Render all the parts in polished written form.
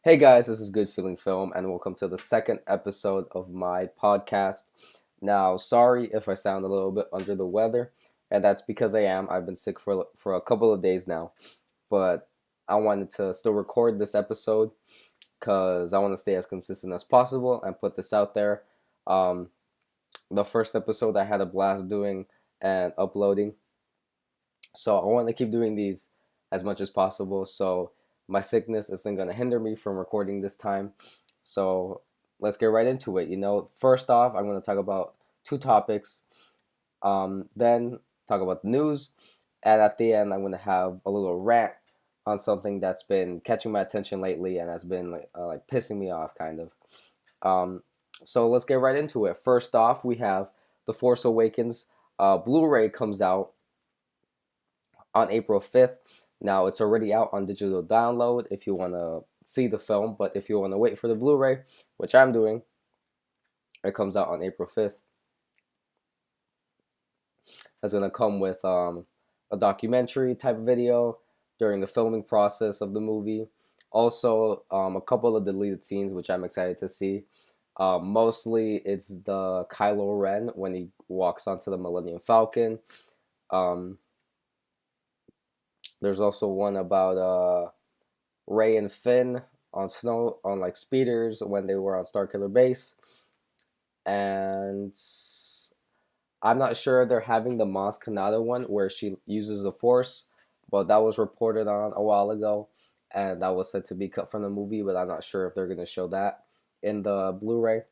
Hey guys, this is Good Feeling Film, and welcome to the second episode of my podcast. Now, sorry if I sound a little bit under the weather, and that's because I am. I've been sick for a couple of days now, but I wanted to still record this episode because I want to stay as consistent as possible and put this out there. Um, the first episode I had a blast doing and uploading, so I want to keep doing these as much as possible. So my sickness isn't going to hinder me from recording this time. So let's get right into it. First off, I'm going to talk about two topics, then talk about the news, and at the end, I'm going to have a little rant on something that's been catching my attention lately and has been like pissing me off, kind of. Um, so let's get right into it. First off, we have The Force Awakens Blu-ray comes out on April 5th. Now, it's already out on digital download if you want to see the film, but if you want to wait for the Blu-ray, which I'm doing, it comes out on April 5th. It's going to come with a documentary type video during the filming process of the movie. Also, a couple of deleted scenes, which I'm excited to see. Mostly, it's the Kylo Ren when he walks onto the Millennium Falcon. Um, there's also one about Ray and Finn on like speeders when they were on Starkiller Base, and I'm not sure if they're having the Maz Kanata one where she uses the Force, but that was reported on a while ago, and that was said to be cut from the movie. But I'm not sure if they're gonna show that in the Blu-ray.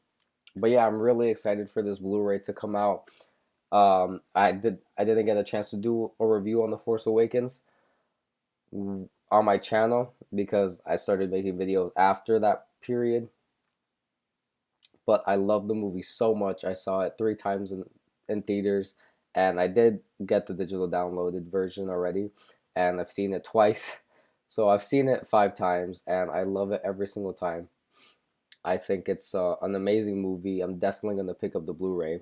But yeah, I'm really excited for this Blu-ray to come out. I didn't get a chance to do a review on the Force Awakens on my channel because I started making videos after that period. But I love the movie so much. I saw it three times in theaters, and I did get the digital downloaded version already, and I've seen it twice. So I've seen it 5 times, and I love it every single time. I think it's an amazing movie. I'm definitely going to pick up the Blu-ray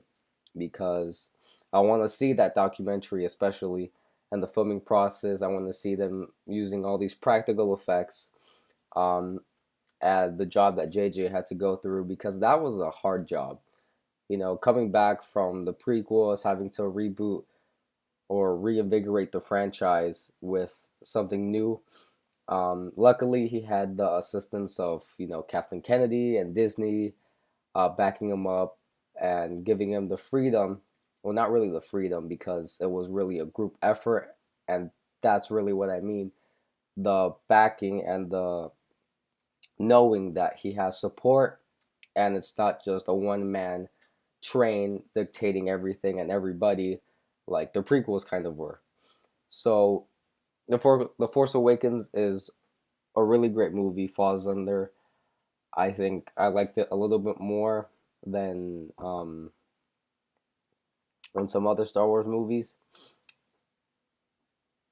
because I want to see that documentary, especially, and the filming process. I want to see them using all these practical effects. Um, at the job that JJ had to go through because that was a hard job. Coming back from the prequels, having to reboot or reinvigorate the franchise with something new. Luckily, he had the assistance of Kathleen Kennedy and Disney backing him up and giving him the freedom. Well, not really the freedom because it was really a group effort, and that's really what I mean. The backing and the knowing that he has support and it's not just a one man train dictating everything and everybody like the prequels kind of were. So the Force Awakens is a really great movie. Falls under, I think I liked it a little bit more than some other Star Wars movies.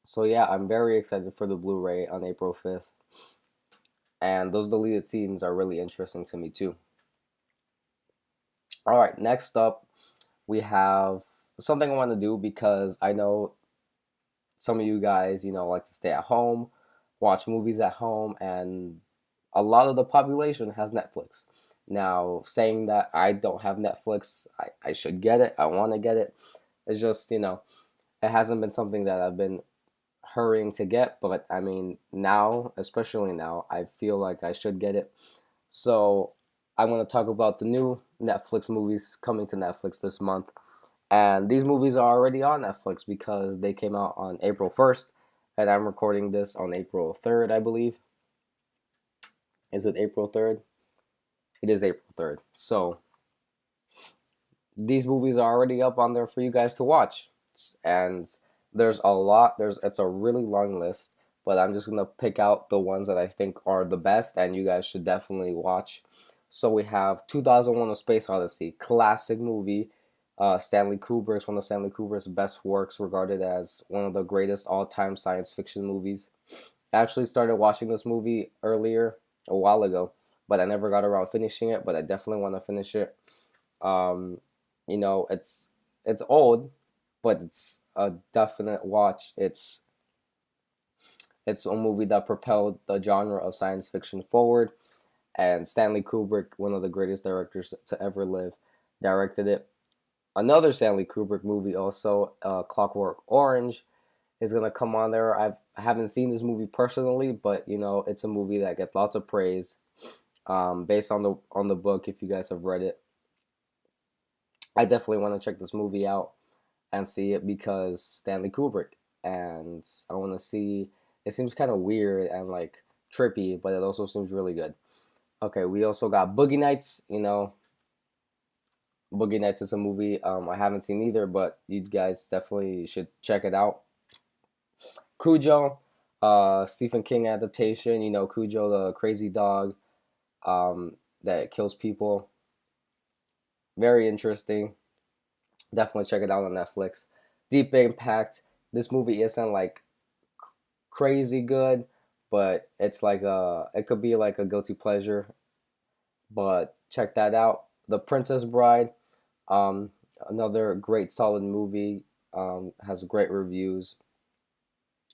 So yeah, I'm very excited for the Blu-ray on April 5th. And those deleted scenes are really interesting to me too. All right, next up, we have something I want to do because I know some of you guys, like to stay at home, watch movies at home, and a lot of the population has Netflix. Now, saying that I don't have Netflix, I should get it, I want to get it. It's just, it hasn't been something that I've been hurrying to get, but I mean, now, especially now, I feel like I should get it. So, I'm going to talk about the new Netflix movies coming to Netflix this month. And these movies are already on Netflix because they came out on April 1st, and I'm recording this on April 3rd, I believe. Is it April 3rd? It is April 3rd. So, these movies are already up on there for you guys to watch. And there's a lot, it's a really long list, but I'm just going to pick out the ones that I think are the best and you guys should definitely watch. So we have 2001: A Space Odyssey, classic movie. Stanley Kubrick's one of Stanley Kubrick's best works, regarded as one of the greatest all-time science fiction movies. I actually started watching this movie earlier, a while ago, but I never got around finishing it. But I definitely want to finish it. Um, it's old, but it's a definite watch. It's It's a movie that propelled the genre of science fiction forward, and Stanley Kubrick, one of the greatest directors to ever live, directed it. Another Stanley Kubrick movie, also Clockwork Orange, is gonna come on there. I haven't seen this movie personally, but it's a movie that gets lots of praise, based on the book. If you guys have read it, I definitely want to check this movie out and see it because Stanley Kubrick, and I want to see. It seems kind of weird and like trippy, but it also seems really good. Okay, we also got Boogie Nights. Boogie Nights is a movie I haven't seen either, but you guys definitely should check it out. Cujo, Stephen King adaptation. Cujo, the crazy dog that kills people. Very interesting. Definitely check it out on Netflix. Deep Impact. This movie isn't like crazy good, but it's like it could be like a guilty pleasure. But check that out. The Princess Bride. Um, Another great solid movie. Has great reviews.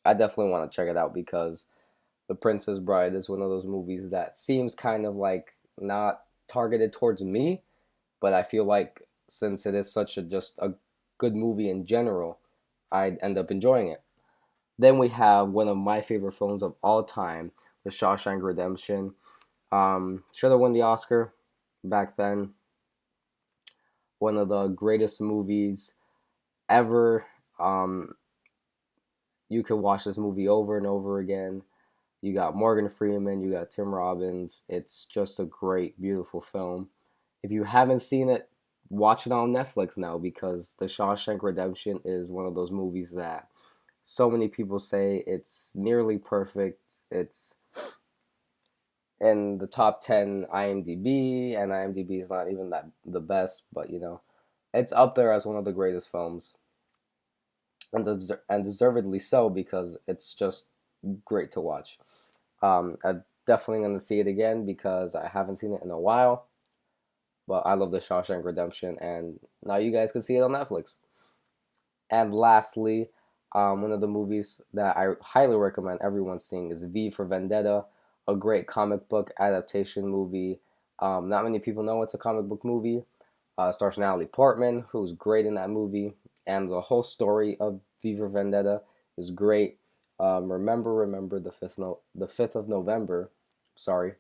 I definitely want to check it out because The Princess Bride is one of those movies that seems kind of like not targeted towards me, but I feel like since it is such a just a good movie in general, I'd end up enjoying it. Then we have one of my favorite films of all time, The Shawshank Redemption. Should have won the Oscar back then. One of the greatest movies ever. Um, you could watch this movie over and over again. You got Morgan Freeman, you got Tim Robbins. It's just a great, beautiful film. If you haven't seen it, watch it on Netflix now because The Shawshank Redemption is one of those movies that so many people say it's nearly perfect. It's in the top 10 IMDb, and IMDb is not even that the best, but it's up there as one of the greatest films, and deservedly so because it's just great to watch. I'm definitely going to see it again because I haven't seen it in a while. But I love The Shawshank Redemption, and now you guys can see it on Netflix. And lastly, one of the movies that I highly recommend everyone seeing is V for Vendetta, a great comic book adaptation movie. Not many people know it's a comic book movie. Stars Natalie Portman, who's great in that movie, and the whole story of V for Vendetta is great. Remember the 5th of November. Sorry.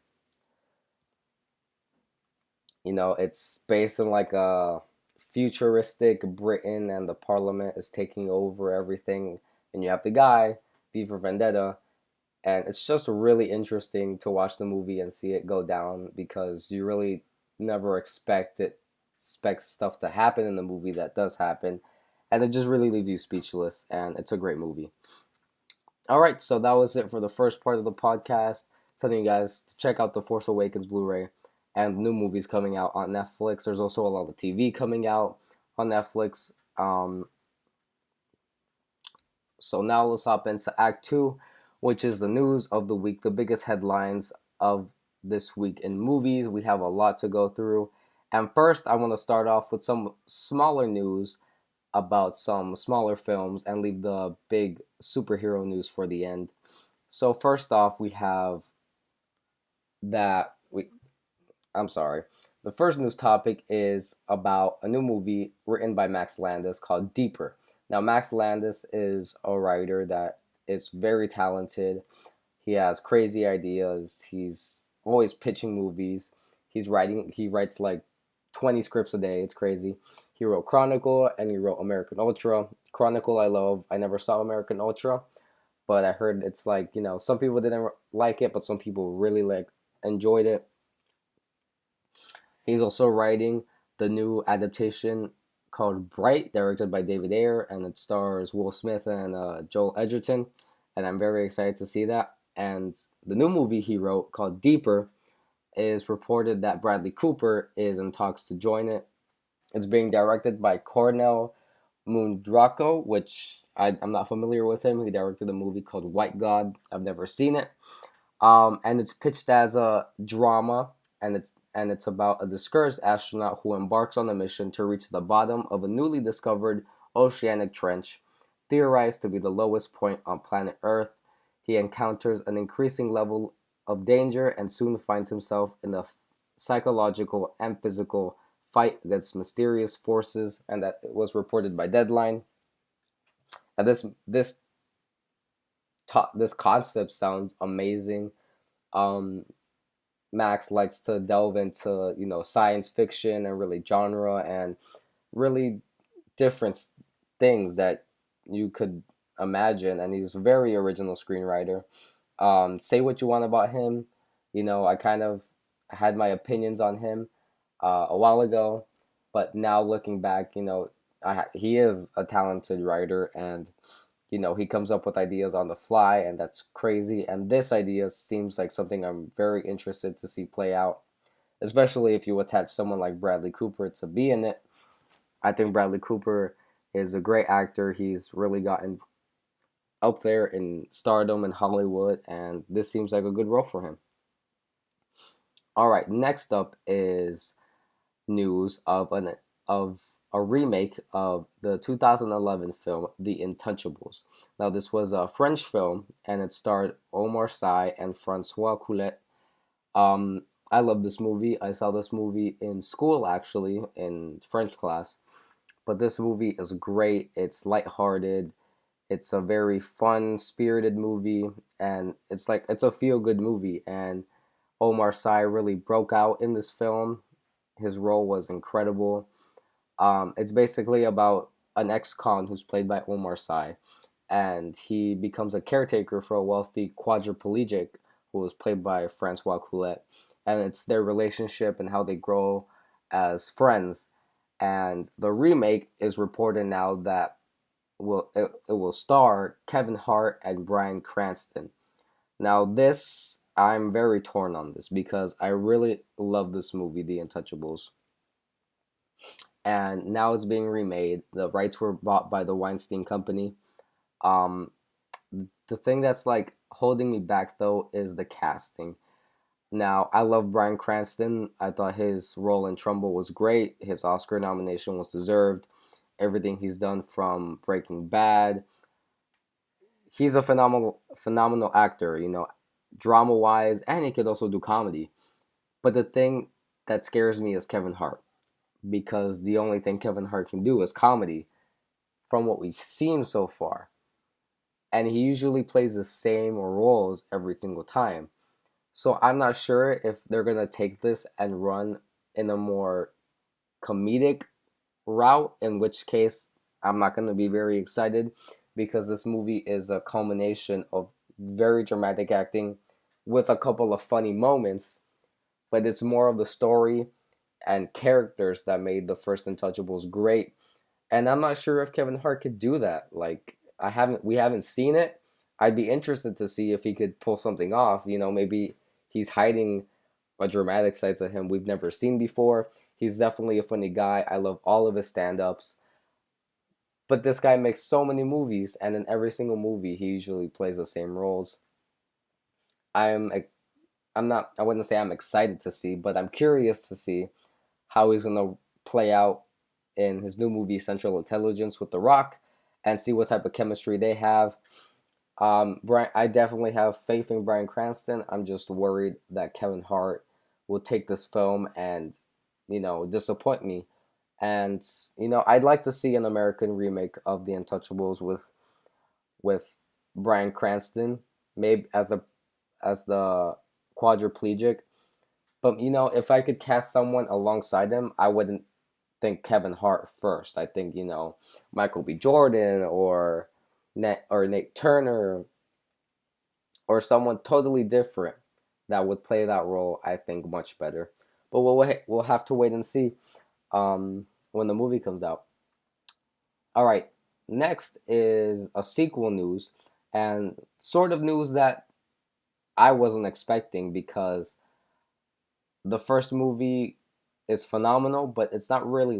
It's based in like a futuristic Britain, and the Parliament is taking over everything, and you have the guy V for Vendetta, and it's just really interesting to watch the movie and see it go down because you really never expect stuff to happen in the movie that does happen, and it just really leaves you speechless, and it's a great movie. All right, so that was it for the first part of the podcast. Telling you guys to check out the Force Awakens Blu-ray and new movies coming out on Netflix. There's also a lot of TV coming out on Netflix. So now let's hop into Act 2, which is the news of the week, the biggest headlines of this week in movies. We have a lot to go through. And first, I want to start off with some smaller news about some smaller films and leave the big superhero news for the end. So first off, we have that we I'm sorry. The first news topic is about a new movie written by Max Landis called Deeper. Now, Max Landis is a writer that is very talented. He has crazy ideas. He's always pitching movies. He writes like 20 scripts a day. It's crazy. He wrote Chronicle and he wrote American Ultra. Chronicle I love. I never saw American Ultra, but I heard it's like, some people didn't like it, but some people really enjoyed it. He's also writing the new adaptation called Bright, directed by David Ayer, and it stars Will Smith and Joel Edgerton, and I'm very excited to see that. And the new movie he wrote called Deeper is reported that Bradley Cooper is in talks to join it. It's being directed by Cornell Mundrako, which I'm not familiar with him. He directed a movie called White God. I've never seen it. And it's pitched as a drama, and it's about a discouraged astronaut who embarks on a mission to reach the bottom of a newly discovered oceanic trench, theorized to be the lowest point on planet Earth. He encounters an increasing level of danger and soon finds himself in a psychological and physical fight against mysterious forces, and that was reported by Deadline. And this concept sounds amazing. Um, Max likes to delve into science fiction and really genre and really different things that you could imagine, and he's a very original screenwriter. Say what you want about him. I kind of had my opinions on him a while ago, but now looking back, he is a talented writer, and he comes up with ideas on the fly, and that's crazy. And this idea seems like something I'm very interested to see play out, especially if you attach someone like Bradley Cooper to be in it. I think Bradley Cooper is a great actor. He's really gotten up there in stardom in Hollywood, and this seems like a good role for him. All right, next up is news of a remake of the 2011 film The Intouchables. Now, this was a French film, and it starred Omar Sy and Francois Coulet. I love this movie. I saw this movie in school, actually, in French class. But this movie is great. It's lighthearted. It's a very fun, spirited movie, and it's a feel-good movie. And Omar Sy really broke out in this film. His role was incredible. It's basically about an ex-con who's played by Omar Sy, and he becomes a caretaker for a wealthy quadriplegic who was played by Francois Coulet, and it's their relationship and how they grow as friends. And the remake is reported now that it will star Kevin Hart and Bryan Cranston. Now this I'm very torn on this because I really love this movie, The Untouchables, and now it's being remade. The rights were bought by the Weinstein Company. Um, the thing that's like holding me back though is the casting. Now, I love Bryan Cranston. I thought his role in Trumbo was great. His Oscar nomination was deserved. Everything he's done from Breaking Bad, he's a phenomenal actor, drama wise, and he could also do comedy. But the thing that scares me is Kevin Hart, because the only thing Kevin Hart can do is comedy from what we've seen so far. And he usually plays the same roles every single time. So I'm not sure if they're going to take this and run in a more comedic route, in which case I'm not going to be very excited, because this movie is a culmination of very dramatic acting with a couple of funny moments, but it's more of the story and characters that made the first Untouchables great. And I'm not sure if Kevin Hart could do that. Like, we haven't seen it. I'd be interested to see if he could pull something off. Maybe he's hiding a dramatic side to him we've never seen before. He's definitely a funny guy. I love all of his stand-ups. But this guy makes so many movies, and in every single movie, he usually plays the same roles. I'm I'm not. I wouldn't say I'm excited to see, but I'm curious to see how he's gonna play out in his new movie Central Intelligence with The Rock, and see what type of chemistry they have. I definitely have faith in Bryan Cranston. I'm just worried that Kevin Hart will take this film and, disappoint me. And I'd like to see an American remake of The Untouchables with Bryan Cranston, maybe as the quadriplegic. But if I could cast someone alongside him, I wouldn't think Kevin Hart first. I think Michael B. Jordan or Nate Turner or someone totally different that would play that role. I think much better. But we'll have to wait and see when the movie comes out. All right, next is a sequel news, and sort of news that I wasn't expecting, because the first movie is phenomenal, but it's not really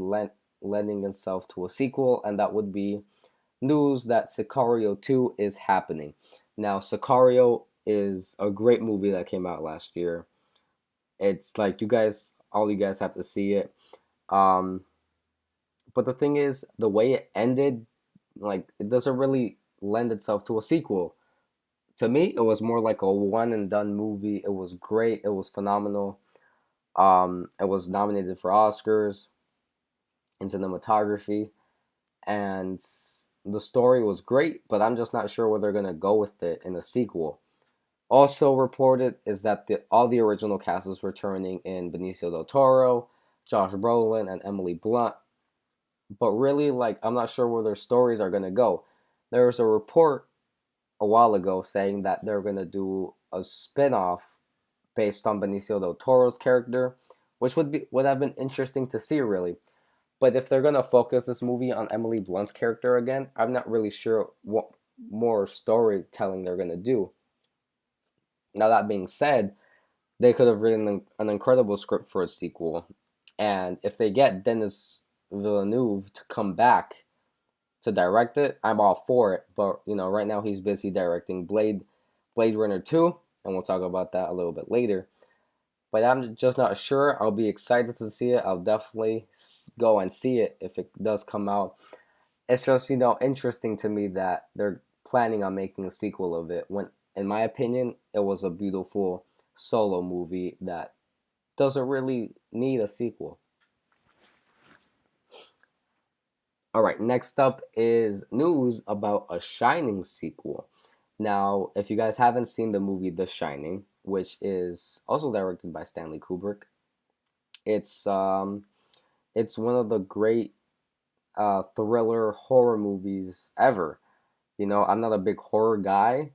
lending itself to a sequel, and that would be news that Sicario 2 is happening. Now, Sicario is a great movie that came out last year. It's like all you guys have to see it. Um, but the thing is, the way it ended, like, it doesn't really lend itself to a sequel. To me, it was more like a one and done movie. It was great. It was phenomenal. It was nominated for Oscars in cinematography, and the story was great. But I'm just not sure where they're gonna go with it in a sequel. Also reported is that all the original cast is returning in Benicio del Toro, Josh Brolin, and Emily Blunt. But really, like, I'm not sure where their stories are gonna go. There was a report a while ago saying that they're gonna do a spin-off based on Benicio del Toro's character, which would have been interesting to see, really. But if they're gonna focus this movie on Emily Blunt's character again, I'm not really sure what more storytelling they're gonna do. Now that being said, they could have written an incredible script for a sequel, and if they get Denis Villeneuve to come back to direct it, I'm all for it. But right now he's busy directing Blade Runner 2, and we'll talk about that a little bit later. But I'm just not sure. I'll be excited to see it. I'll definitely go and see it if it does come out. It's just interesting to me that they're planning on making a sequel of it, when in my opinion it was a beautiful solo movie that doesn't really need a sequel. All right, next up is news about a Shining sequel. Now, if you guys haven't seen the movie The Shining, which is also directed by Stanley Kubrick, it's it's one of the great thriller horror movies ever. I'm not a big horror guy,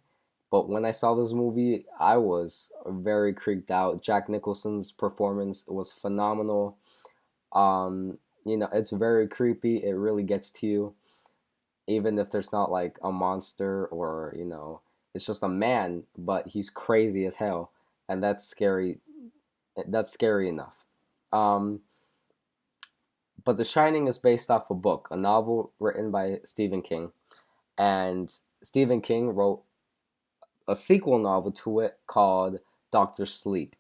but when I saw this movie, I was very creeped out. Jack Nicholson's performance was phenomenal. It's very creepy. It really gets to you, even if there's not like a monster or it's just a man, but he's crazy as hell, and that's scary. That's scary enough. Um, but The Shining is based off a book, a novel written by Stephen King, and Stephen King wrote a sequel novel to it called Doctor Sleep.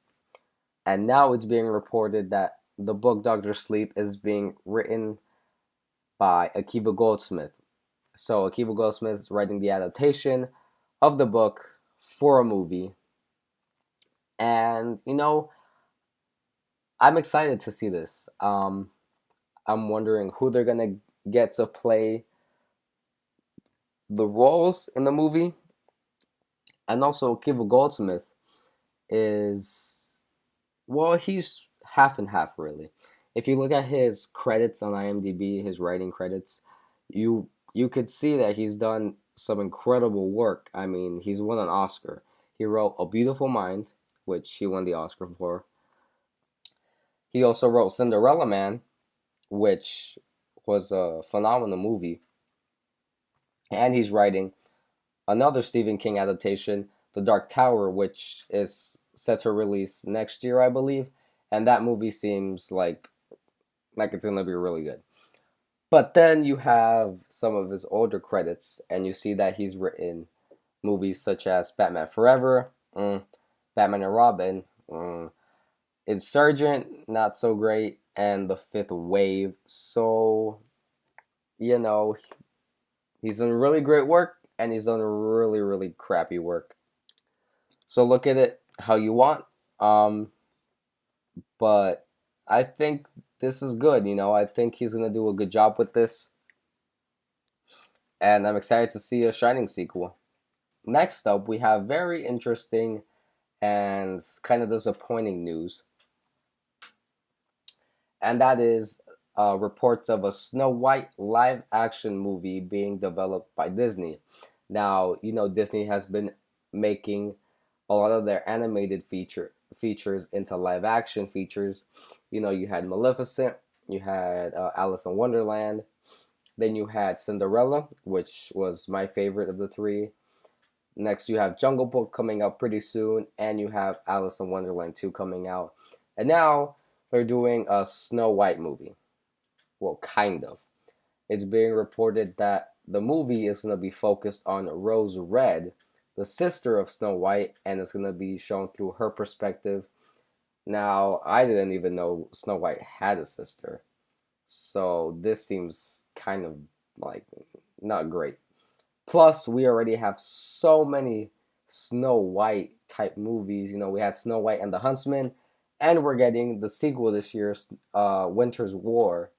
And now it's being reported that the book Doctor Sleep is being written by Akiva Goldsmith. So Akiva Goldsmith is writing the adaptation of the book for a movie. And I'm excited to see this. I'm wondering who they're gonna get to play the roles in the movie. And also Akiva Goldsmith is, well, he's half and half, really. If you look at his credits on IMDb, his writing credits, you could see that he's done some incredible work. I mean, he's won an Oscar. He wrote A Beautiful Mind, which he won the Oscar for. He also wrote Cinderella Man, which was a phenomenal movie. And he's writing another Stephen King adaptation, The Dark Tower, which is set to release next year, I believe. And that movie seems like it's gonna be really good. But then you have some of his older credits, and you see that he's written movies such as Batman Forever, Batman and Robin, Insurgent, not so great, and The Fifth Wave. So, you know, he's done really great work, and he's done really, really crappy work. So look at it how you want. But I think this is good. I think he's gonna do a good job with this, and I'm excited to see a Shining sequel. Next up, we have very interesting and kind of disappointing news, and that is reports of a Snow White live action movie being developed by Disney. Now, Disney has been making a lot of their animated features into live action features. You had Maleficent, you had Alice in Wonderland, then you had Cinderella, which was my favorite of the three. Next, you have Jungle Book coming out pretty soon, and you have Alice in Wonderland 2 coming out. And now they're doing a Snow White movie. Well, kind of. It's being reported that the movie is going to be focused on Rose Red, the sister of Snow White, and it's going to be shown through her perspective. Now, I didn't even know Snow White had a sister. So this seems kind of like not great. Plus, we already have so many Snow White type movies. We had Snow White and the Huntsman, and we're getting the sequel this year, Winter's War.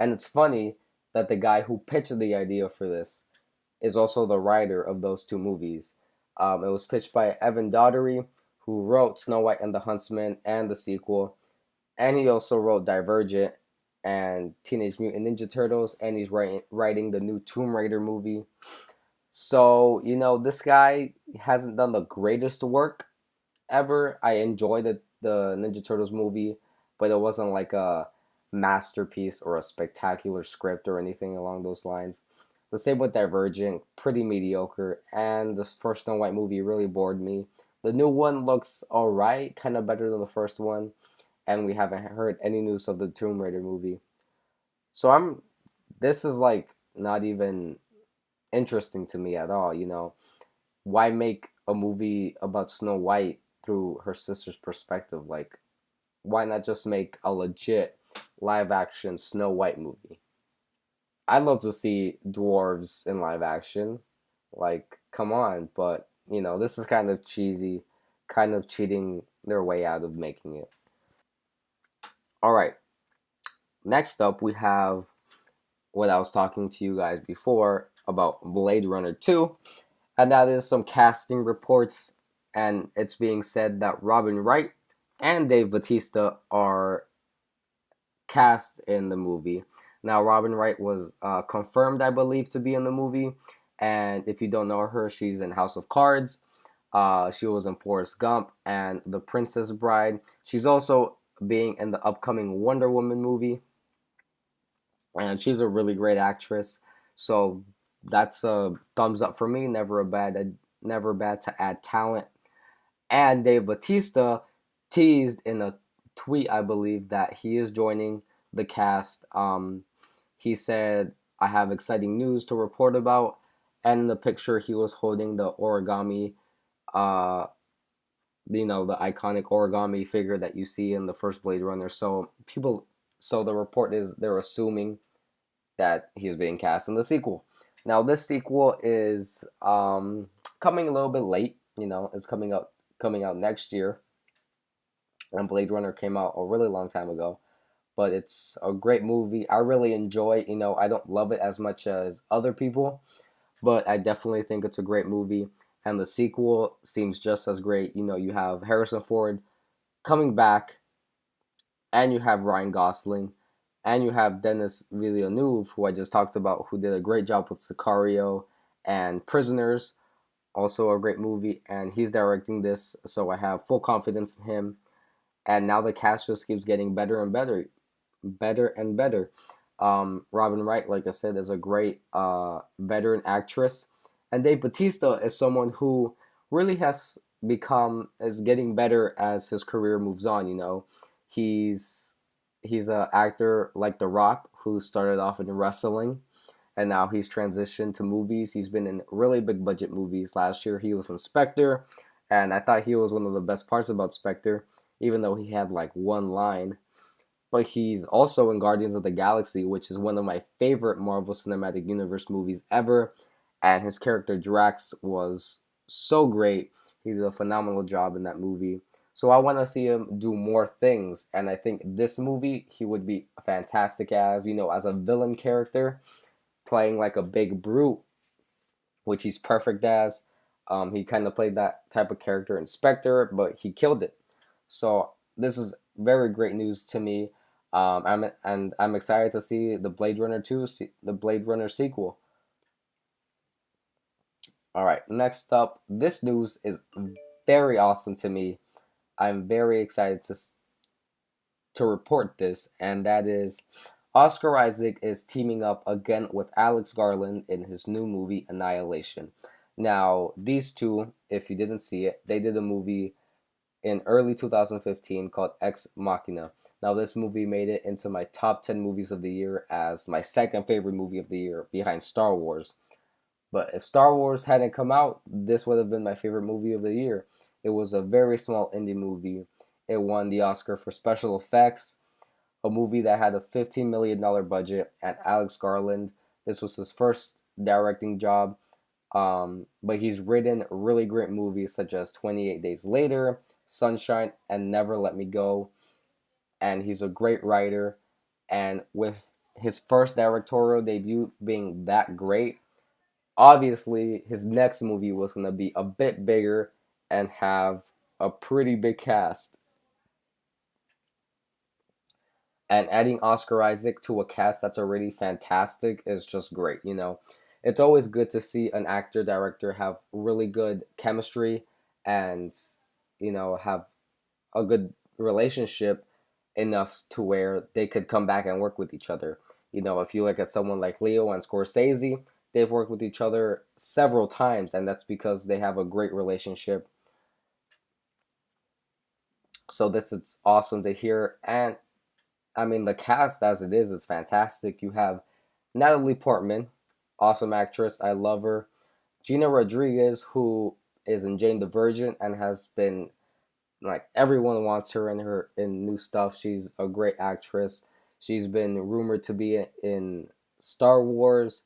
And it's funny that the guy who pitched the idea for this is also the writer of those two movies. It was pitched by Evan Daugherty, who wrote Snow White and the Huntsman and the sequel, and he also wrote Divergent and Teenage Mutant Ninja Turtles, and he's writing the new Tomb Raider movie. So, this guy hasn't done the greatest work ever. I enjoyed the Ninja Turtles movie, but it wasn't like a masterpiece or a spectacular script or anything along those lines. The same with Divergent, pretty mediocre, and the first Snow White movie really bored me. The new one looks alright, kind of better than the first one, and we haven't heard any news of the Tomb Raider movie. So this is like not even interesting to me at all. Why make a movie about Snow White through her sister's perspective? Like, why not just make a legit live action Snow White movie? I'd love to see dwarves in live action. Like, come on, but this is kind of cheesy, kind of cheating their way out of making it. All right, next up we have what I was talking to you guys before about Blade Runner 2, and that is some casting reports, and it's being said that Robin Wright and Dave Bautista are cast in the movie. Now, Robin Wright was confirmed, I believe, to be in the movie, and if you don't know her, she's in House of Cards. She was in Forrest Gump and The Princess Bride. She's also being in the upcoming Wonder Woman movie, and she's a really great actress. So that's a thumbs up for me. Never bad to add talent. And Dave Bautista teased in a tweet, I believe, that he is joining the cast. He said, "I have exciting news to report about." And in the picture, he was holding the origami, the iconic origami figure that you see in the first Blade Runner. So the report is they're assuming that he's being cast in the sequel. Now, this sequel is coming a little bit late. It's coming out next year. And Blade Runner came out a really long time ago, but it's a great movie. I really enjoy. I don't love it as much as other people, but I definitely think it's a great movie. And the sequel seems just as great. You have Harrison Ford coming back, and you have Ryan Gosling, and you have Denis Villeneuve, who I just talked about, who did a great job with Sicario and Prisoners, also a great movie, and he's directing this, so I have full confidence in him. And now the cast just keeps getting better and better, better and better. Robin Wright, like I said, is a great veteran actress, and Dave Bautista is someone who really is getting better as his career moves on. He's an actor like The Rock, who started off in wrestling, and now he's transitioned to movies. He's been in really big budget movies. Last year he was in Spectre, and I thought he was one of the best parts about Spectre, even though he had like one line. But he's also in Guardians of the Galaxy, which is one of my favorite Marvel Cinematic Universe movies ever, and his character Drax was so great. He did a phenomenal job in that movie. So I want to see him do more things, and I think this movie he would be fantastic as a villain character, playing like a big brute, which he's perfect as. He kind of played that type of character in Spectre, but he killed it. So this is very great news to me. I'm excited to see the Blade Runner 2, the Blade Runner sequel. All right, next up, this news is very awesome to me. I'm very excited to report this, and that is Oscar Isaac is teaming up again with Alex Garland in his new movie Annihilation. Now, these two, if you didn't see it, they did a movie in early 2015 called Ex Machina. Now, this movie made it into my top 10 movies of the year as my second favorite movie of the year behind Star Wars. But if Star Wars hadn't come out, this would have been my favorite movie of the year. It was a very small indie movie. It won the Oscar for special effects, a movie that had a $15 million budget, and Alex Garland. This was his first directing job. But he's written really great movies such as 28 Days Later, Sunshine, and Never Let Me Go. And he's a great writer. And with his first directorial debut being that great, obviously his next movie was going to be a bit bigger and have a pretty big cast. And adding Oscar Isaac to a cast that's already fantastic is just great, you know. It's always good to see an actor director have really good chemistry and, you know, have a good relationship enough to where they could come back and work with each other. You know, if you look at someone like Leo and Scorsese, they've worked with each other several times, and that's because they have a great relationship. So this is awesome to hear. And I mean, the cast as it is fantastic. You have Natalie Portman, awesome actress. I love her. Gina Rodriguez, who is in Jane the Virgin and has been like everyone wants her in new stuff. She's a great actress. She's been rumored to be in Star Wars.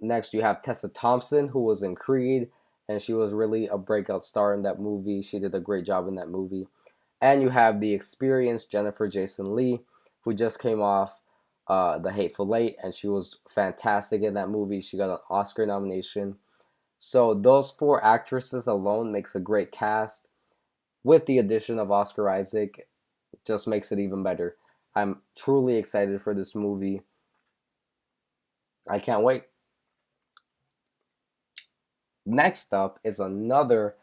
Next, you have Tessa Thompson, who was in Creed, and she was really a breakout star in that movie. She did a great job in that movie. And you have the experienced Jennifer Jason Leigh, who just came off The Hateful Eight, and she was fantastic in that movie. She got an Oscar nomination. So those four actresses alone makes a great cast. With the addition of Oscar Isaac, just makes it even better. I'm truly excited for this movie. I can't wait. Next up is another,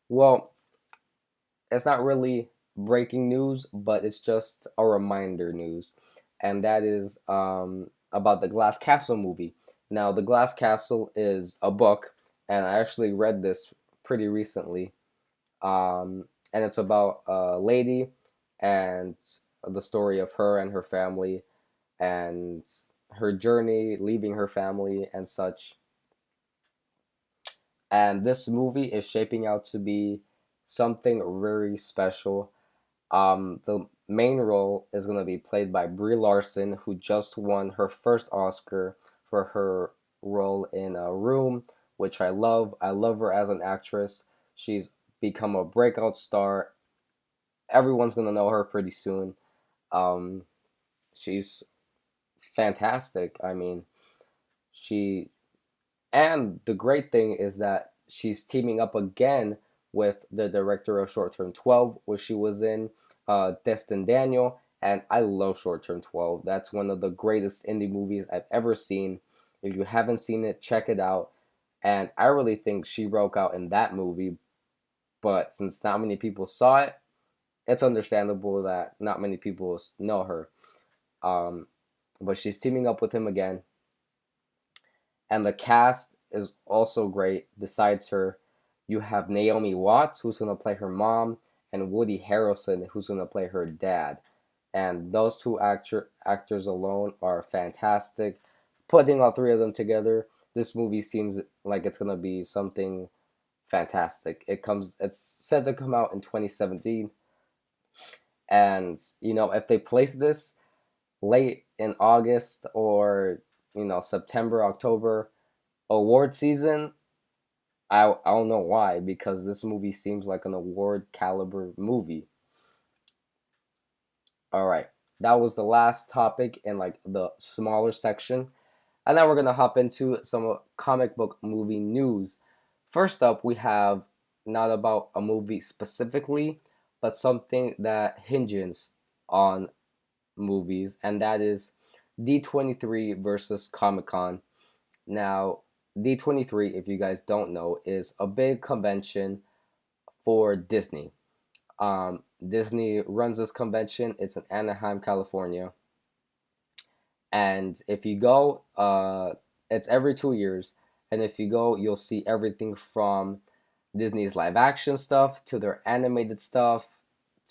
well, it's not really breaking news, but it's just a reminder news, and that is about the Glass Castle movie. Now, the Glass Castle is a book, and I actually read this pretty recently, and it's about a lady and the story of her and her family and her journey leaving her family and such. And this movie is shaping out to be something very special. The main role is going to be played by Brie Larson, who just won her first Oscar for her role in A Room, which I love. I love her as an actress. She's become a breakout star. Everyone's going to know her pretty soon. Um, she's fantastic. I mean, she and the great thing is that she's teaming up again with the director of Short Term 12, which she was in Destin Daniel. And I love Short Term 12. That's one of the greatest indie movies I've ever seen. If you haven't seen it, check it out. And I really think she broke out in that movie. But since not many people saw it, it's understandable that not many people know her. Um, but she's teaming up with him again. And the cast is also great. Besides her, you have Naomi Watts, who's going to play her mom, and Woody Harrelson, who's going to play her dad. And those two actors alone are fantastic. Putting all three of them together, this movie seems like it's going to be something fantastic. It's set to come out in 2017. And, you know, if they place this late in August or, you know, September, October, award season, I don't know why, because this movie seems like an award caliber movie. All right, that was the last topic in like the smaller section, and now we're gonna hop into some comic book movie news. First up, we have not about a movie specifically, but something that hinges on movies, and that is D23 versus Comic Con. Now, D23, if you guys don't know, is a big convention for Disney. Disney runs this convention. It's in Anaheim, California. And if you go, it's every 2 years. And if you go, you'll see everything from Disney's live action stuff to their animated stuff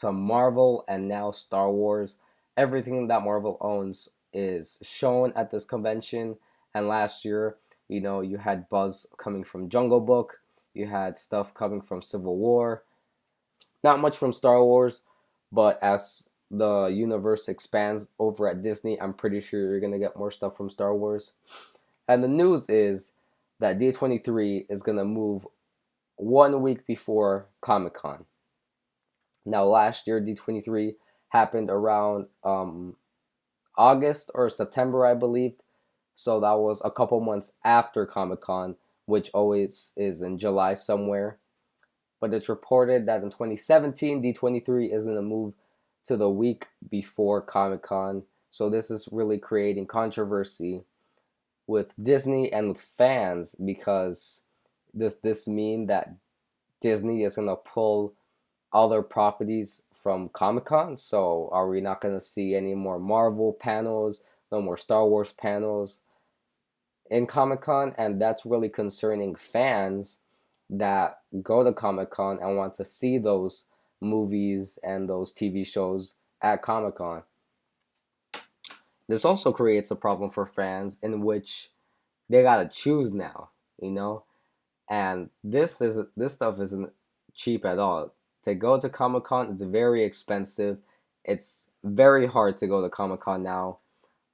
to Marvel and now Star Wars. Everything that Marvel owns is shown at this convention. And last year, you know, you had buzz coming from Jungle Book, you had stuff coming from Civil War, not much from Star Wars, but as the universe expands over at Disney, I'm pretty sure you're gonna get more stuff from Star Wars. And the news is that D23 is gonna move 1 week before Comic Con. Now, last year D23 happened around August or September, I believe. So that was a couple months after Comic Con, which always is in July somewhere. But it's reported that in 2017, D23 is going to move to the week before Comic Con. So this is really creating controversy with Disney and with fans, because this mean that Disney is going to pull all their properties from Comic Con? So are we not going to see any more Marvel panels, no more Star Wars panels in Comic Con? And that's really concerning fans that go to Comic Con and want to see those movies and those TV shows at Comic Con. This also creates a problem for fans in which they gotta choose now, you know, and this stuff isn't cheap at all. To go to Comic Con, it's very expensive. It's very hard to go to Comic Con now.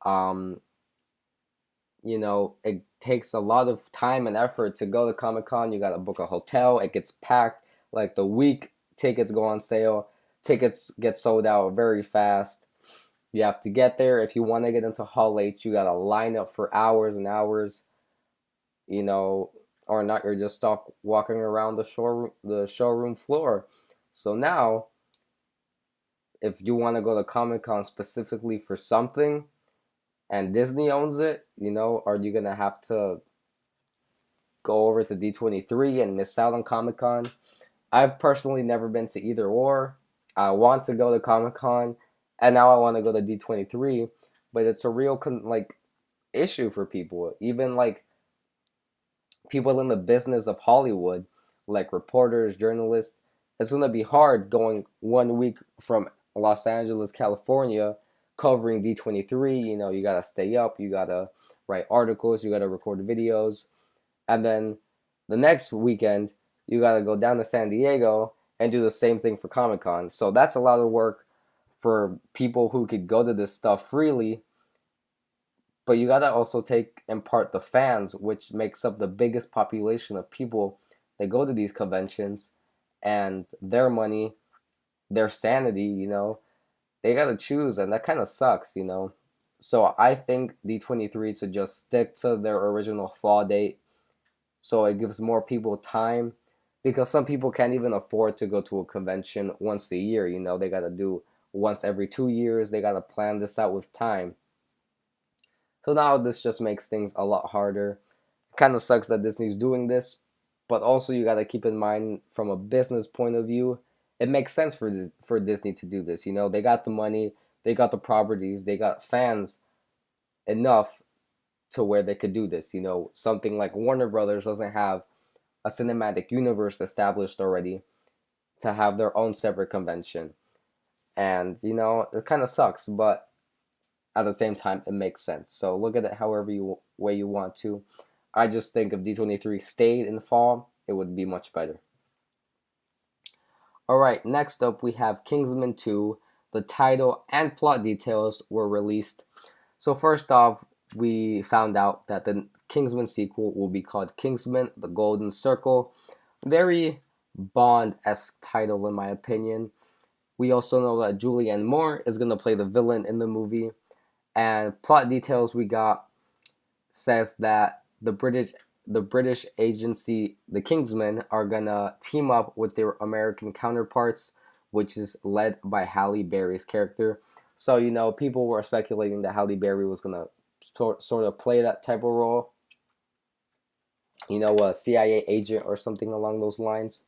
Um, it takes a lot of time and effort to go to Comic Con. You gotta book a hotel. It gets packed. Like the week tickets go on sale. Tickets get sold out very fast. You have to get there. If you want to get into Hall H, you gotta line up for hours and hours. Or not, you're just stuck walking around the showroom floor. So now, if you want to go to Comic Con specifically for something, and Disney owns it, are you gonna have to go over to D23 and miss out on Comic Con? I've personally never been to either or. I want to go to Comic Con, and now I want to go to D23, but it's a real issue for people. Even people in the business of Hollywood, like reporters, journalists. It's gonna be hard going 1 week from Los Angeles, California, covering D23. You gotta stay up, you gotta write articles, you gotta record videos, and then the next weekend you gotta go down to San Diego and do the same thing for Comic Con. So that's a lot of work for people who could go to this stuff freely. But you gotta also take in part the fans, which makes up the biggest population of people that go to these conventions, and their money, their sanity, they gotta choose, and that kind of sucks. So I think D23 should just stick to their original fall date, so it gives more people time, because some people can't even afford to go to a convention once a year. They gotta do once every 2 years. They gotta plan this out with time. So now this just makes things a lot harder. It kind of sucks that Disney's doing this, but also you got to keep in mind from a business point of view, it makes sense for Disney to do this. They got the money, they got the properties, they got fans enough to where they could do this. Something like Warner Brothers doesn't have a cinematic universe established already to have their own separate convention. And, it kind of sucks, but at the same time, it makes sense. So look at it however way you want to. I just think if D23 stayed in the fall, it would be much better. Alright, next up we have Kingsman 2. The title and plot details were released. So first off, we found out that the Kingsman sequel will be called Kingsman: The Golden Circle. Very Bond-esque title in my opinion. We also know that Julianne Moore is going to play the villain in the movie. And plot details we got says that the British agency, the Kingsmen, are gonna team up with their American counterparts, which is led by Halle Berry's character. So people were speculating that Halle Berry was gonna sort of play that type of role, a CIA agent or something along those lines.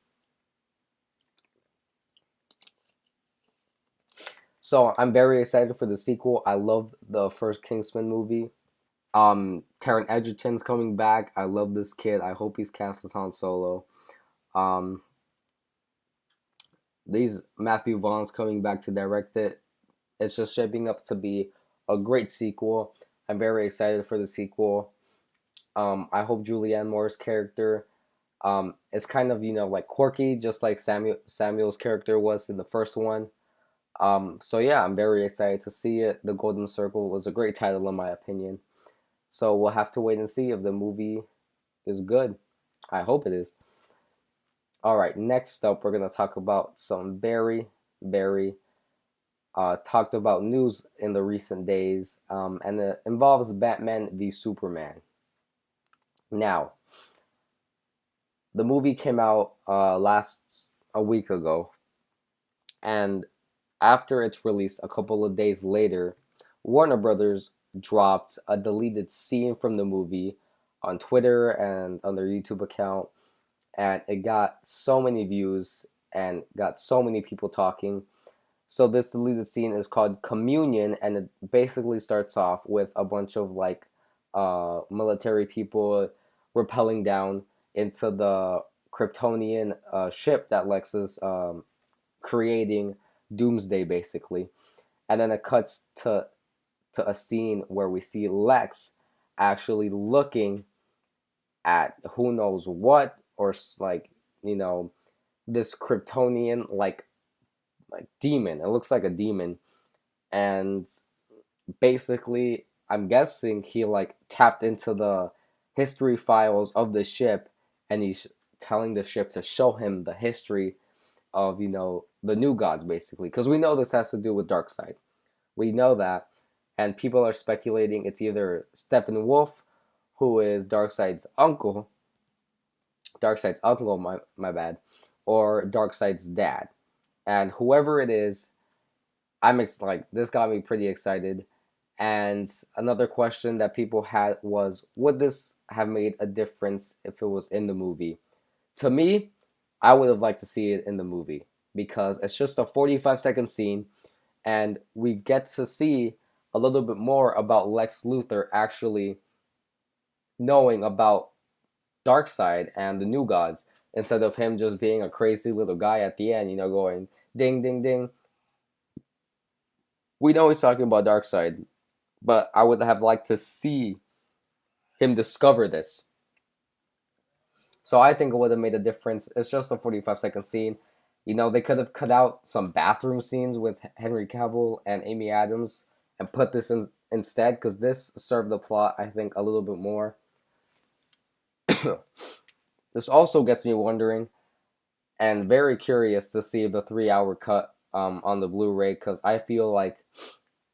So I'm very excited for the sequel. I love the first Kingsman movie. Taron Egerton's coming back. I love this kid. I hope he's cast as Han Solo. Matthew Vaughn's coming back to direct it. It's just shaping up to be a great sequel. I'm very excited for the sequel. I hope Julianne Moore's character is kind of quirky, just like Samuel's character was in the first one. So yeah, I'm very excited to see it. The Golden Circle was a great title in my opinion. So we'll have to wait and see if the movie is good. I hope it is. All right, next up, we're gonna talk about some very talked about news in the recent days, and it involves Batman v Superman. Now, the movie came out last a week ago, and after its release, a couple of days later, Warner Brothers dropped a deleted scene from the movie on Twitter and on their YouTube account, and it got so many views and got so many people talking. So this deleted scene is called Communion, and it basically starts off with a bunch of like military people rappelling down into the Kryptonian ship that Lex is creating, Doomsday basically, and then it cuts to a scene where we see Lex actually looking at who knows what, or like, you know, this Kryptonian like demon. It looks like a demon, and basically, I'm guessing he like tapped into the history files of the ship, and he's telling the ship to show him the history of, you know, the new gods basically, because we know this has to do with Darkseid. We know that, and people are speculating it's either Steppenwolf, who is Darkseid's uncle, my bad, or Darkseid's dad. And whoever it is, like, this got me pretty excited. And another question that people had was, would this have made a difference if it was in the movie? To me, I would have liked to see it in the movie because it's just a 45-second scene, and we get to see a little bit more about Lex Luthor actually knowing about Darkseid and the New Gods, instead of him just being a crazy little guy at the end, you know, going ding ding ding. We know he's talking about Darkseid, but I would have liked to see him discover this. So I think it would have made a difference. It's just a 45-second scene. You know, they could have cut out some bathroom scenes with Henry Cavill and Amy Adams and put this in instead, because this served the plot, I think, a little bit more. This also gets me wondering and very curious to see the 3 hour cut on the Blu-ray, because I feel like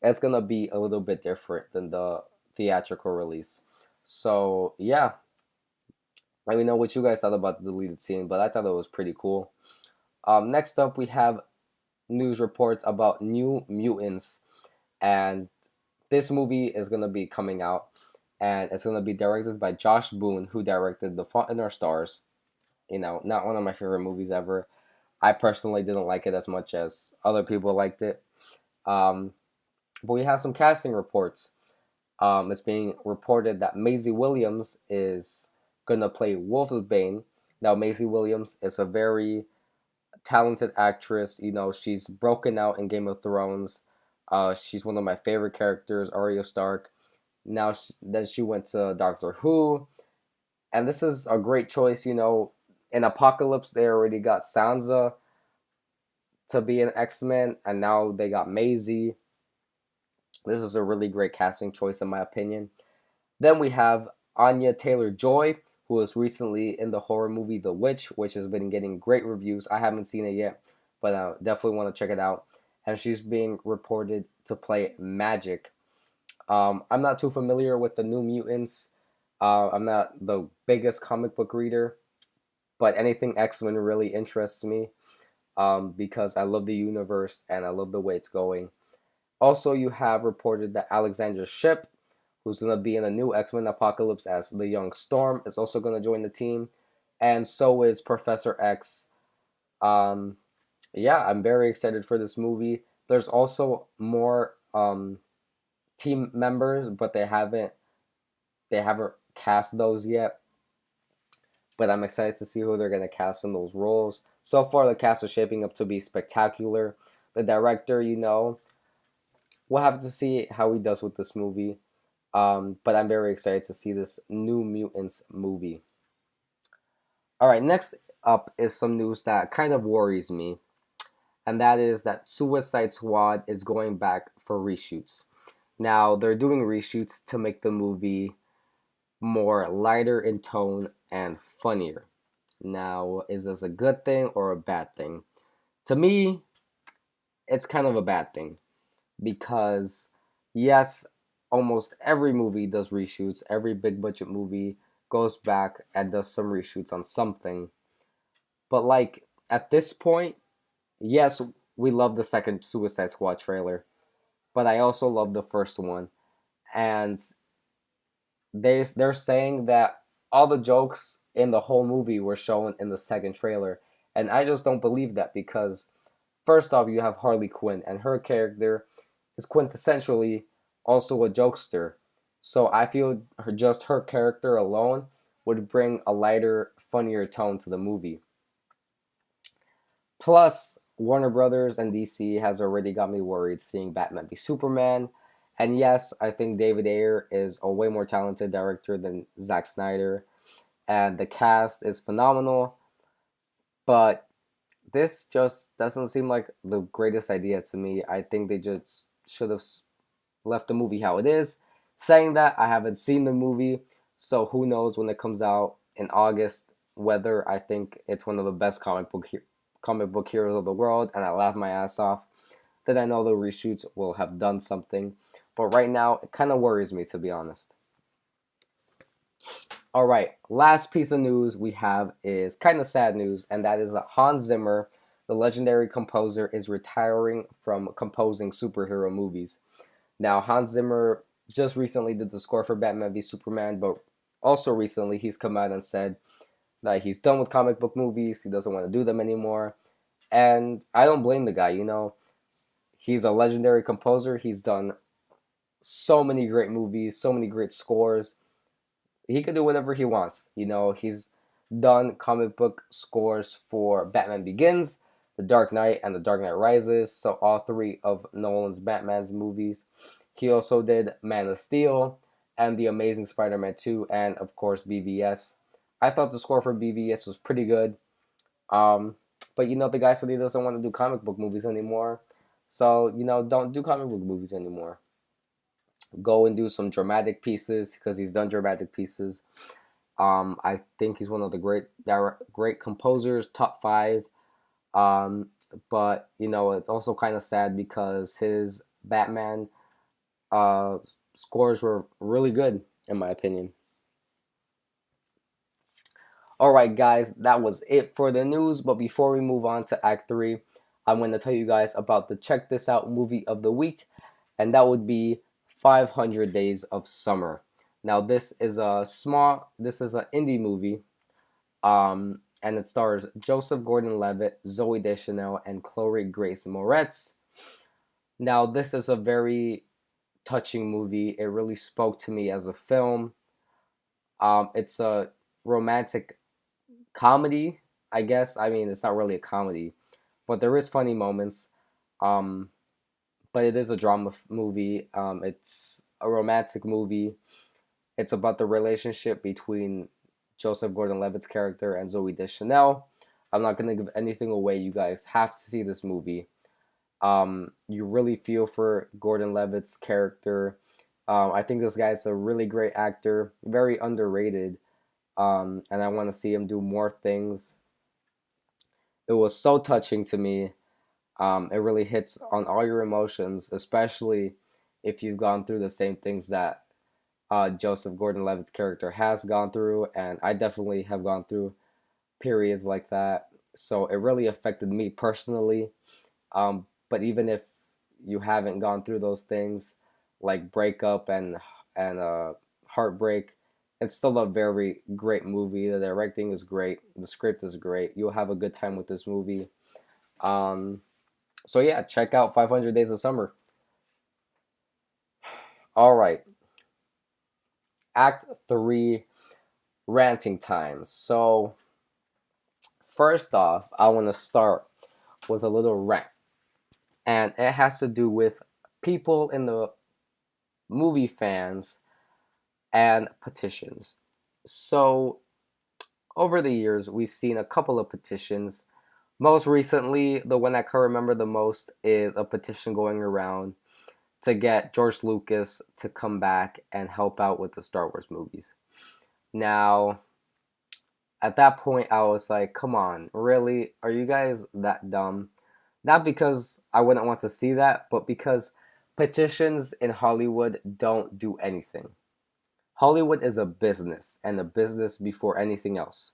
it's gonna be a little bit different than the theatrical release. So yeah, let me know what you guys thought about the deleted scene, but I thought it was pretty cool. Next up, we have news reports about New Mutants, and this movie is gonna be coming out, and it's gonna be directed by Josh Boone, who directed The Fault in Our Stars. You know, not one of my favorite movies ever. I personally didn't like it as much as other people liked it. Um, but we have some casting reports. It's being reported that Maisie Williams is gonna play Wolfsbane. Now, Maisie Williams is a very talented actress. You know, she's broken out in Game of Thrones. She's one of my favorite characters, Arya Stark. Now, then she went to Doctor Who, and this is a great choice. You know, in Apocalypse, they already got Sansa to be an X-Men, and now they got Maisie. This is a really great casting choice, in my opinion. Then we have Anya Taylor-Joy, who was recently in the horror movie The Witch, which has been getting great reviews. I haven't seen it yet, but I definitely want to check it out. And she's being reported to play Magic. I'm not too familiar with the New Mutants. I'm not the biggest comic book reader, but anything X-Men really interests me, because I love the universe and I love the way it's going. Also, you have reported that Alexandra Shipp, who's going to be in a new X-Men Apocalypse as the Young Storm, is also going to join the team. And so is Professor X. Yeah, I'm very excited for this movie. There's also more team members, but they haven't cast those yet. But I'm excited to see who they're going to cast in those roles. So far, the cast is shaping up to be spectacular. The director, you know, we'll have to see how he does with this movie. But I'm very excited to see this New Mutants movie. All right, next up is some news that kind of worries me, and that is that Suicide Squad is going back for reshoots. Now, they're doing reshoots to make the movie more lighter in tone and funnier. Now, is this a good thing or a bad thing? To me, it's kind of a bad thing because, yes, almost every movie does reshoots. Every big budget movie goes back and does some reshoots on something. But, like, at this point, yes, we love the second Suicide Squad trailer, but I also love the first one. And they're saying that all the jokes in the whole movie were shown in the second trailer, and I just don't believe that because first off, you have Harley Quinn, and her character is quintessentially also a jokester. So I feel just her character alone would bring a lighter, funnier tone to the movie. Plus, Warner Brothers and DC has already got me worried seeing Batman v Superman. And yes, I think David Ayer is a way more talented director than Zack Snyder, and the cast is phenomenal. But this just doesn't seem like the greatest idea to me. I think they just should have left the movie how it is. Saying that, I haven't seen the movie, so who knows when it comes out in August whether I think it's one of the best comic book heroes of the world, and I laugh my ass off. Then I know the reshoots will have done something, but right now it kind of worries me, to be honest. All right, last piece of news we have is kind of sad news, and that is that Hans Zimmer, the legendary composer, is retiring from composing superhero movies. Now, Hans Zimmer just recently did the score for Batman v Superman, but also recently he's come out and said that he's done with comic book movies, he doesn't want to do them anymore. And I don't blame the guy, you know. He's a legendary composer, he's done so many great movies, so many great scores. He could do whatever he wants. You know, he's done comic book scores for Batman Begins, The Dark Knight, and The Dark Knight Rises, so all three of Nolan's Batman's movies. He also did Man of Steel and The Amazing Spider-Man 2, and of course BVS. I thought the score for BVS was pretty good. Um, but you know, the guy said he doesn't want to do comic book movies anymore. So, you know, don't do comic book movies anymore. Go and do some dramatic pieces because he's done dramatic pieces. I think he's one of the great composers, top five. Um, but you know, it's also kind of sad because his Batman uh, scores were really good, in my opinion. All right, guys, that was it for the news. But before we move on to Act 3, I'm going to tell you guys about the Check This Out movie of the week, and that would be 500 Days of Summer. Now, this is an indie movie, and it stars Joseph Gordon-Levitt, Zoe Deschanel, and Chloe Grace Moretz. Now, this is a very touching movie. It really spoke to me as a film. It's a romantic comedy, I guess. I mean, it's not really a comedy, but there is funny moments. Um, but it is a movie. It's a romantic movie. It's about the relationship between Joseph Gordon-Levitt's character and Zoe Deschanel. I'm not gonna give anything away. You guys have to see this movie. You really feel for Gordon-Levitt's character. I think this guy's a really great actor, very underrated. And I want to see him do more things. It was so touching to me. It really hits on all your emotions, especially if you've gone through the same things that Joseph Gordon-Levitt's character has gone through, and I definitely have gone through periods like that. So it really affected me personally. But even if you haven't gone through those things, like breakup and heartbreak, it's still a very great movie. The directing is great. The script is great. You'll have a good time with this movie. Um, so yeah, check out 500 Days of Summer. All right, Act 3, ranting times. So first off, I want to start with a little rant, and it has to do with people in the movie fans and petitions. So over the years, we've seen a couple of petitions. Most recently, the one I can remember the most is a petition going around to get George Lucas to come back and help out with the Star Wars movies. Now, at that point, I was like, come on, really? Are you guys that dumb? Not because I wouldn't want to see that, but because petitions in Hollywood don't do anything. Hollywood is a business, and a business before anything else.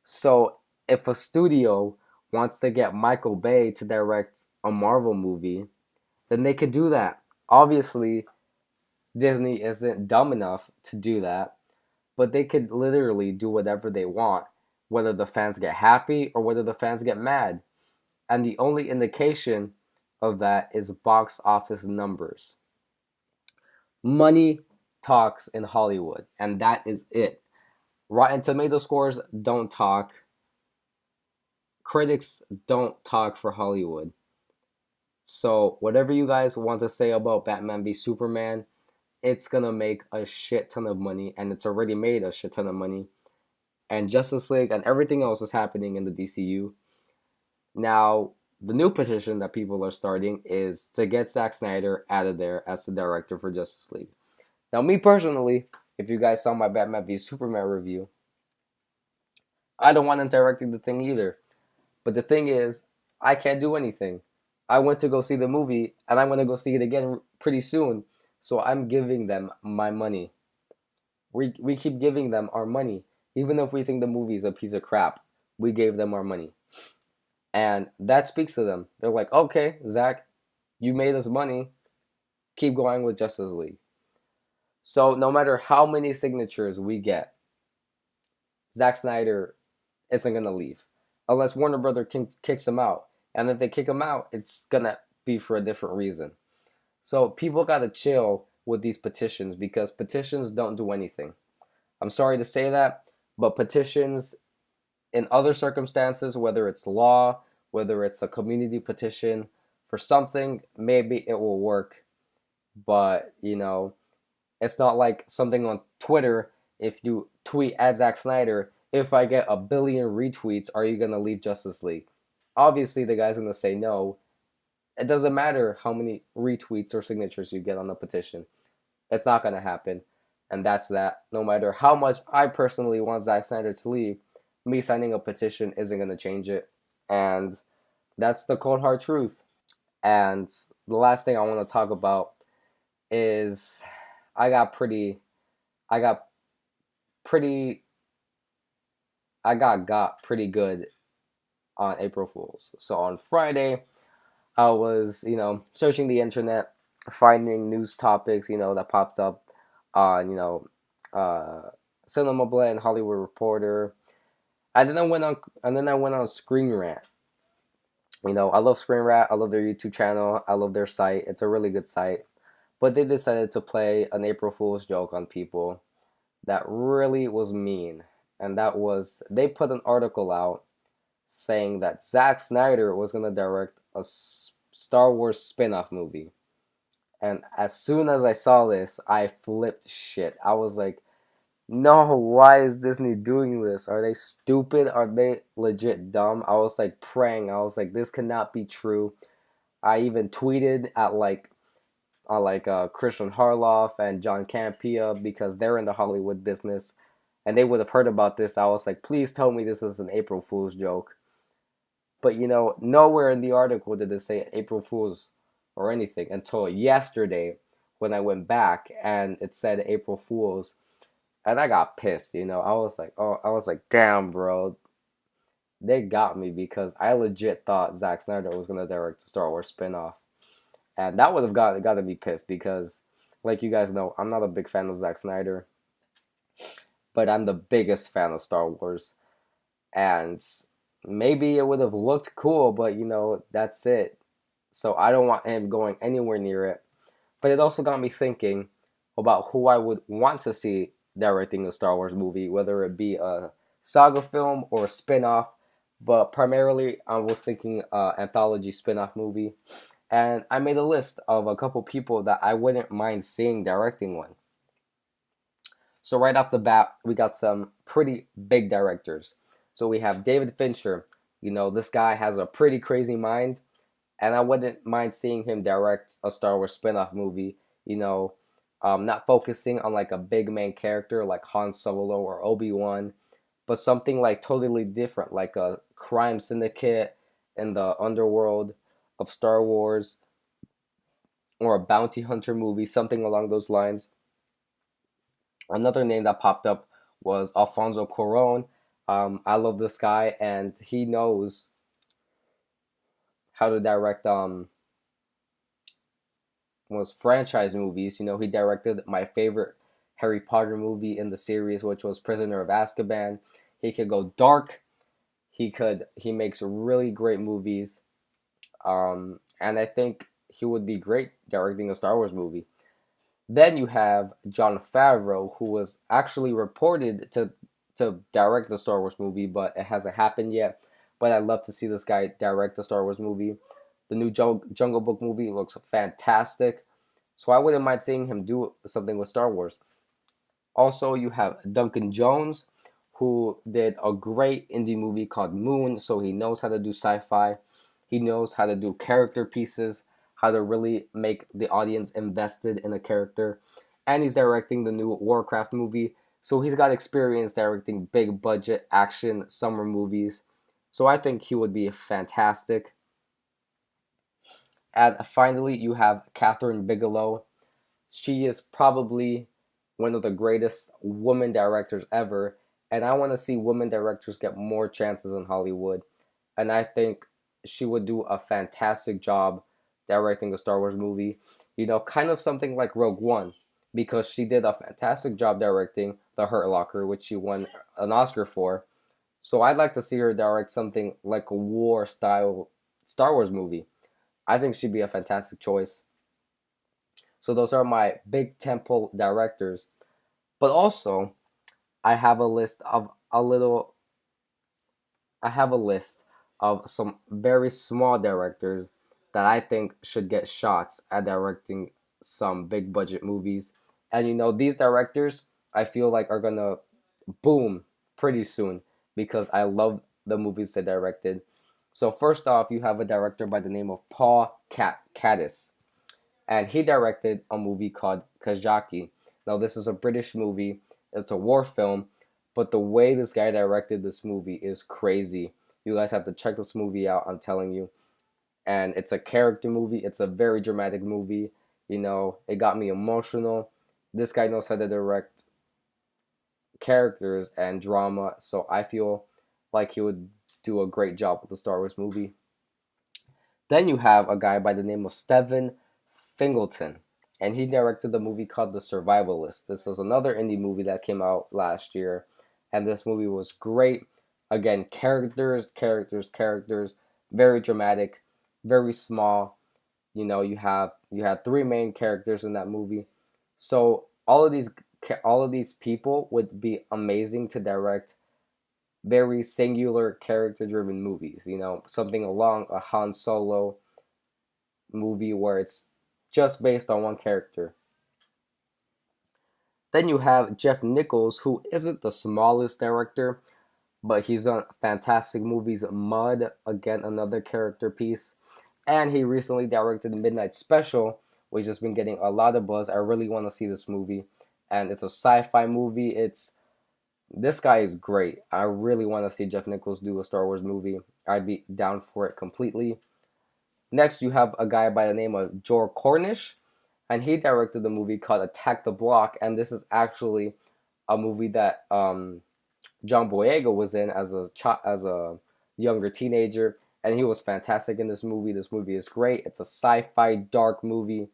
So if a studio wants to get Michael Bay to direct a Marvel movie, then they could do that. Obviously, Disney isn't dumb enough to do that, but they could literally do whatever they want, whether the fans get happy or whether the fans get mad. And the only indication of that is box office numbers. Money talks in Hollywood, and that is it. Rotten Tomato scores don't talk. Critics don't talk for Hollywood. So, whatever you guys want to say about Batman v Superman, it's gonna make a shit ton of money, and it's already made a shit ton of money. And Justice League and everything else is happening in the DCU. Now, the new petition that people are starting is to get Zack Snyder out of there as the director for Justice League. Now, me personally, if you guys saw my Batman v Superman review, I don't want him directing the thing either. But the thing is, I can't do anything. I went to go see the movie, and I'm going to go see it again pretty soon. So I'm giving them my money. We keep giving them our money. Even if we think the movie is a piece of crap, we gave them our money. And that speaks to them. They're like, okay, Zach, you made us money. Keep going with Justice League. So no matter how many signatures we get, Zack Snyder isn't going to leave. Unless Warner Brother kicks him out. And if they kick him out, it's going to be for a different reason. So people got to chill with these petitions because petitions don't do anything. I'm sorry to say that, but petitions in other circumstances, whether it's law, whether it's a community petition for something, maybe it will work. But, it's not like something on Twitter. If you tweet at Zack Snyder, if I get a billion retweets, are you going to leave Justice League? Obviously, the guy's going to say no. It doesn't matter how many retweets or signatures you get on the petition. It's not going to happen. And that's that. No matter how much I personally want Zack Snyder to leave, me signing a petition isn't going to change it. And that's the cold hard truth. And the last thing I want to talk about is I got pretty got good on April Fools. So on Friday, I was, searching the internet, finding news topics, that popped up on, Cinema Blend, Hollywood Reporter, and then I went on Screen Rant. I love Screen Rant. I love their YouTube channel. I love their site. It's a really good site. But they decided to play an April Fool's joke on people that really was mean. And that was, they put an article out saying that Zack Snyder was going to direct a Star Wars spin-off movie. And as soon as I saw this, I flipped shit. I was like, no, why is Disney doing this? Are they stupid? Are they legit dumb? I was like praying. I was like, this cannot be true. I even tweeted at Christian Harloff and John Campea because they're in the Hollywood business and they would have heard about this. I was like, please tell me this is an April Fool's joke. But nowhere in the article did it say April Fool's or anything until yesterday when I went back and it said April Fool's. And I got pissed, I was like, damn, bro. They got me because I legit thought Zack Snyder was going to direct a Star Wars spinoff. And that would have got me pissed because, like you guys know, I'm not a big fan of Zack Snyder. But I'm the biggest fan of Star Wars. And maybe it would have looked cool, but, that's it. So I don't want him going anywhere near it. But it also got me thinking about who I would want to see directing a Star Wars movie, whether it be a saga film or a spin-off. But primarily, I was thinking anthology spin-off movie. And I made a list of a couple people that I wouldn't mind seeing directing one. So right off the bat, we got some pretty big directors. So we have David Fincher. This guy has a pretty crazy mind. And I wouldn't mind seeing him direct a Star Wars spin-off movie. not focusing on like a big main character like Han Solo or Obi-Wan, but something like totally different, like a crime syndicate in the underworld of Star Wars, or a bounty hunter movie, something along those lines. Another name that popped up was Alfonso Cuarón. I love this guy, and he knows how to direct was franchise movies. You know, he directed my favorite Harry Potter movie in the series, which was Prisoner of Azkaban. He could go dark. He makes really great movies. And I think he would be great directing a Star Wars movie. Then you have Jon Favreau, who was actually reported to direct the Star Wars movie, but it hasn't happened yet. But I'd love to see this guy direct the Star Wars movie. The new Jungle Book movie looks fantastic, so I wouldn't mind seeing him do something with Star Wars. Also, you have Duncan Jones, who did a great indie movie called Moon, so he knows how to do sci-fi. He knows how to do character pieces, how to really make the audience invested in a character. And he's directing the new Warcraft movie, so he's got experience directing big budget action summer movies. So I think he would be fantastic. And finally, you have Catherine Bigelow. She is probably one of the greatest women directors ever, and I want to see women directors get more chances in Hollywood. And I think she would do a fantastic job directing a Star Wars movie. You know, kind of something like Rogue One, because she did a fantastic job directing The Hurt Locker, which she won an Oscar for. So I'd like to see her direct something like a war style Star Wars movie. I think she'd be a fantastic choice. So those are my big temple directors. But also, I have a list of a little I have a list of some very small directors that I think should get shots at directing some big budget movies. And you know, these directors I feel like are gonna boom pretty soon because I love the movies they directed. So first off, you have a director by the name of Paul Caddis, and he directed a movie called Kajaki. Now, this is a British movie. It's a war film, but the way this guy directed this movie is crazy. You guys have to check this movie out, I'm telling you. And it's a character movie. It's a very dramatic movie. You know, it got me emotional. This guy knows how to direct characters and drama, so I feel like he would do a great job with the Star Wars movie. Then you have a guy by the name of Steven Fingleton, and he directed the movie called The Survivalist. This was another indie movie that came out last year, and this movie was great. Again, characters, very dramatic, very small. You know, you had three main characters in that movie, so all of these people would be amazing to direct very singular character driven movies, you know, something along a Han Solo movie where it's just based on one character. Then you have Jeff Nichols, who isn't the smallest director, but he's done fantastic movies. Mud, again, another character piece. And he recently directed Midnight Special, which has been getting a lot of buzz. I really want to see this movie. And it's a sci-fi movie. This guy is great. I really want to see Jeff Nichols do a Star Wars movie. I'd be down for it completely. Next, you have a guy by the name of Joel Cornish, and he directed the movie called Attack the Block. And this is actually a movie that John Boyega was in as a younger teenager, and he was fantastic in this movie. This movie is great. It's a sci-fi dark movie,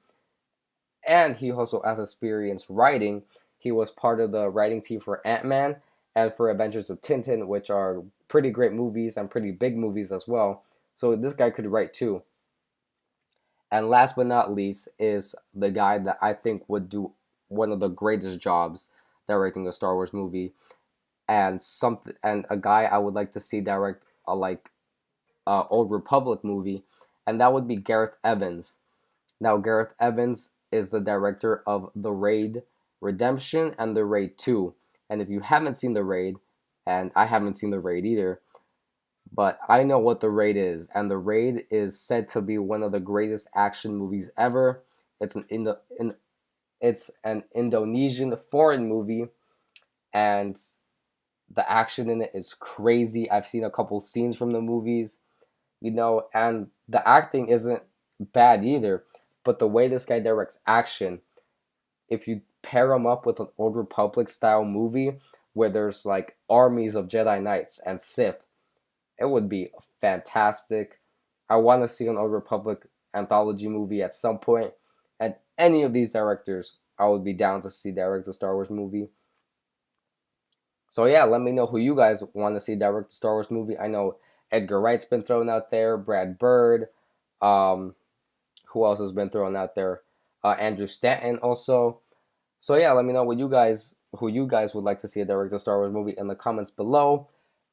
and he also has experience writing. He was part of the writing team for Ant-Man and for Adventures of Tintin, which are pretty great movies and pretty big movies as well. So this guy could write too. And last but not least is the guy that I think would do one of the greatest jobs directing a Star Wars movie, and a guy I would like to see direct a Old Republic movie, and that would be Gareth Evans. Now Gareth Evans is the director of The Raid Redemption and The Raid 2. And if you haven't seen The Raid, and I haven't seen The Raid either, but I know what The Raid is, and The Raid is said to be one of the greatest action movies ever. It's It's an Indonesian foreign movie, and the action in it is crazy. I've seen a couple scenes from the movies, and the acting isn't bad either. But the way this guy directs action, if you pair him up with an Old Republic style movie where there's like armies of Jedi Knights and Sith, it would be fantastic. I want to see an Old Republic anthology movie at some point, and any of these directors, I would be down to see direct a Star Wars movie. So yeah, let me know who you guys want to see direct a Star Wars movie. I know Edgar Wright's been thrown out there, Brad Bird. Um, who else has been thrown out there? Andrew Stanton also. So yeah, let me know who you guys would like to see a direct a Star Wars movie in the comments below.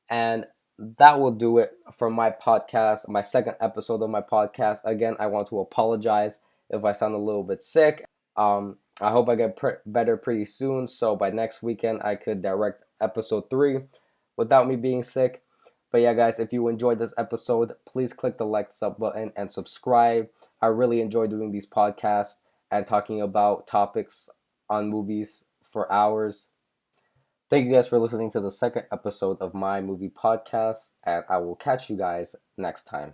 And that will do it for my podcast, my second episode of my podcast. Again, I want to apologize if I sound a little bit sick. I hope I get better pretty soon, so by next weekend I could direct episode 3 without me being sick. But yeah, guys, if you enjoyed this episode, please click the like sub button and subscribe. I really enjoy doing these podcasts and talking about topics on movies for hours. Thank you guys for listening to the second episode of my movie podcast, and I will catch you guys next time.